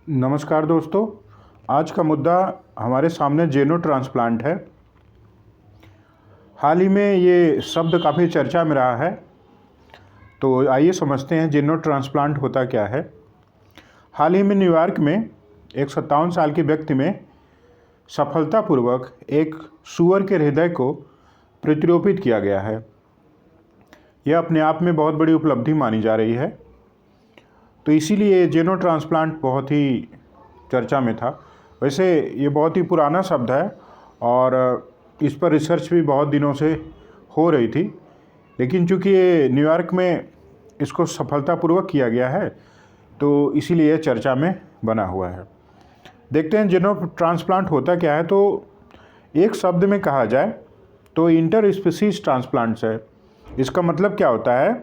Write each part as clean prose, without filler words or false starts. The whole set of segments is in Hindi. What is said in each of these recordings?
नमस्कार दोस्तों। आज का मुद्दा हमारे सामने जेनो ट्रांसप्लांट है। हाल ही में ये शब्द काफ़ी चर्चा में रहा है, तो आइए समझते हैं जेनो ट्रांसप्लांट होता क्या है। हाल ही में न्यूयॉर्क में एक 57 साल के व्यक्ति में सफलतापूर्वक एक सूअर के हृदय को प्रतिरोपित किया गया है। यह अपने आप में बहुत बड़ी उपलब्धि मानी जा रही है, तो इसीलिए जेनो ट्रांसप्लांट बहुत ही चर्चा में था। वैसे ये बहुत ही पुराना शब्द है और इस पर रिसर्च भी बहुत दिनों से हो रही थी, लेकिन चूंकि ये न्यूयॉर्क में इसको सफलतापूर्वक किया गया है, तो इसीलिए ये चर्चा में बना हुआ है। देखते हैं जेनो ट्रांसप्लांट होता क्या है। तो एक शब्द में कहा जाए तो इंटर स्पीशीज ट्रांसप्लांट्स है। इसका मतलब क्या होता है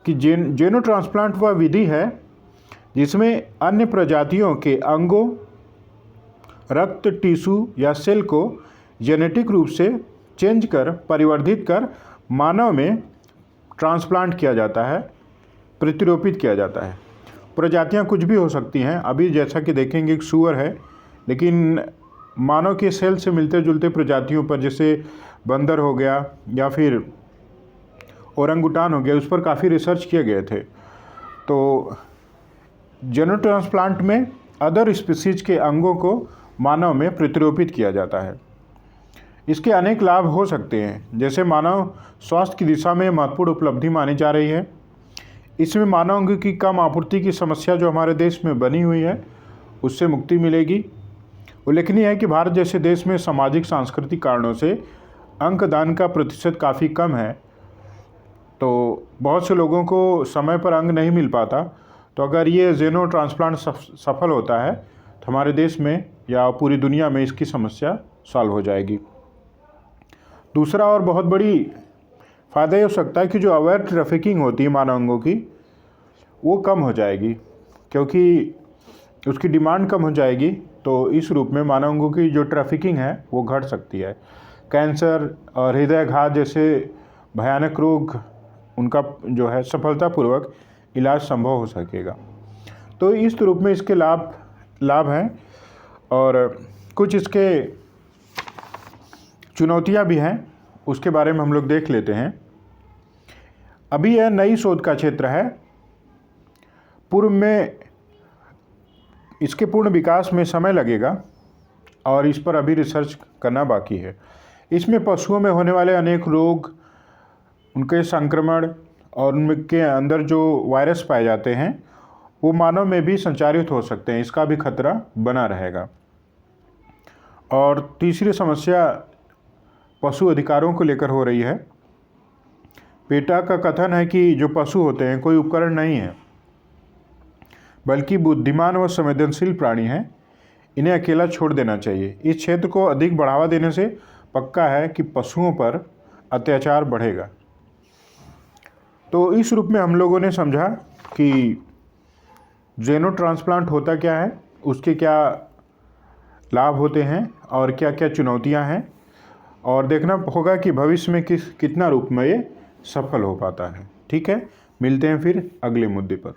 कि जेनो ट्रांसप्लांट वह विधि है जिसमें अन्य प्रजातियों के अंगों, रक्त, टिश्यू या सेल को जेनेटिक रूप से चेंज कर, परिवर्धित कर मानव में ट्रांसप्लांट किया जाता है, प्रतिरोपित किया जाता है। प्रजातियां कुछ भी हो सकती हैं। अभी जैसा कि देखेंगे एक सूअर है, लेकिन मानव के सेल से मिलते जुलते प्रजातियों पर, जैसे बंदर हो गया या फिर ओरंगुटान हो गया, उस पर काफ़ी रिसर्च किए गए थे। तो जेनो ट्रांसप्लांट में अदर स्पीशीज के अंगों को मानव में प्रतिरोपित किया जाता है। इसके अनेक लाभ हो सकते हैं, जैसे मानव स्वास्थ्य की दिशा में महत्वपूर्ण उपलब्धि मानी जा रही है। इसमें मानव अंग की कम आपूर्ति की समस्या जो हमारे देश में बनी हुई है, उससे मुक्ति मिलेगी। उल्लेखनीय है कि भारत जैसे देश में सामाजिक सांस्कृतिक कारणों से अंगदान का प्रतिशत काफ़ी कम है, तो बहुत से लोगों को समय पर अंग नहीं मिल पाता। तो अगर ये जेनो ट्रांसप्लांट सफल होता है तो हमारे देश में या पूरी दुनिया में इसकी समस्या सॉल्व हो जाएगी। दूसरा और बहुत बड़ी फ़ायदा ये हो सकता है कि जो अवैध ट्रैफिकिंग होती है मानव अंगों की, वो कम हो जाएगी, क्योंकि उसकी डिमांड कम हो जाएगी। तो इस रूप में मानव अंगों की जो ट्रैफिकिंग है वो घट सकती है। कैंसर और हृदयाघात जैसे भयानक रोग, उनका जो है सफलतापूर्वक इलाज संभव हो सकेगा। तो इस रूप में इसके लाभ हैं और कुछ इसके चुनौतियां भी हैं, उसके बारे में हम लोग देख लेते हैं। अभी यह नई शोध का क्षेत्र है। पूर्व में इसके पूर्ण विकास में समय लगेगा और इस पर अभी रिसर्च करना बाकी है। इसमें पशुओं में होने वाले अनेक रोग, उनके संक्रमण और उनके अंदर जो वायरस पाए जाते हैं, वो मानव में भी संचारित हो सकते हैं। इसका भी खतरा बना रहेगा। और तीसरी समस्या पशु अधिकारों को लेकर हो रही है। पेटा का कथन है कि जो पशु होते हैं कोई उपकरण नहीं है, बल्कि बुद्धिमान व संवेदनशील प्राणी हैं। इन्हें अकेला छोड़ देना चाहिए। इस क्षेत्र को अधिक बढ़ावा देने से पक्का है कि पशुओं पर अत्याचार बढ़ेगा। तो इस रूप में हम लोगों ने समझा कि जेनो ट्रांसप्लांट होता क्या है, उसके क्या लाभ होते हैं और क्या क्या चुनौतियां हैं, और देखना होगा कि भविष्य में कितना रूप में ये सफल हो पाता है। ठीक है, मिलते हैं फिर अगले मुद्दे पर।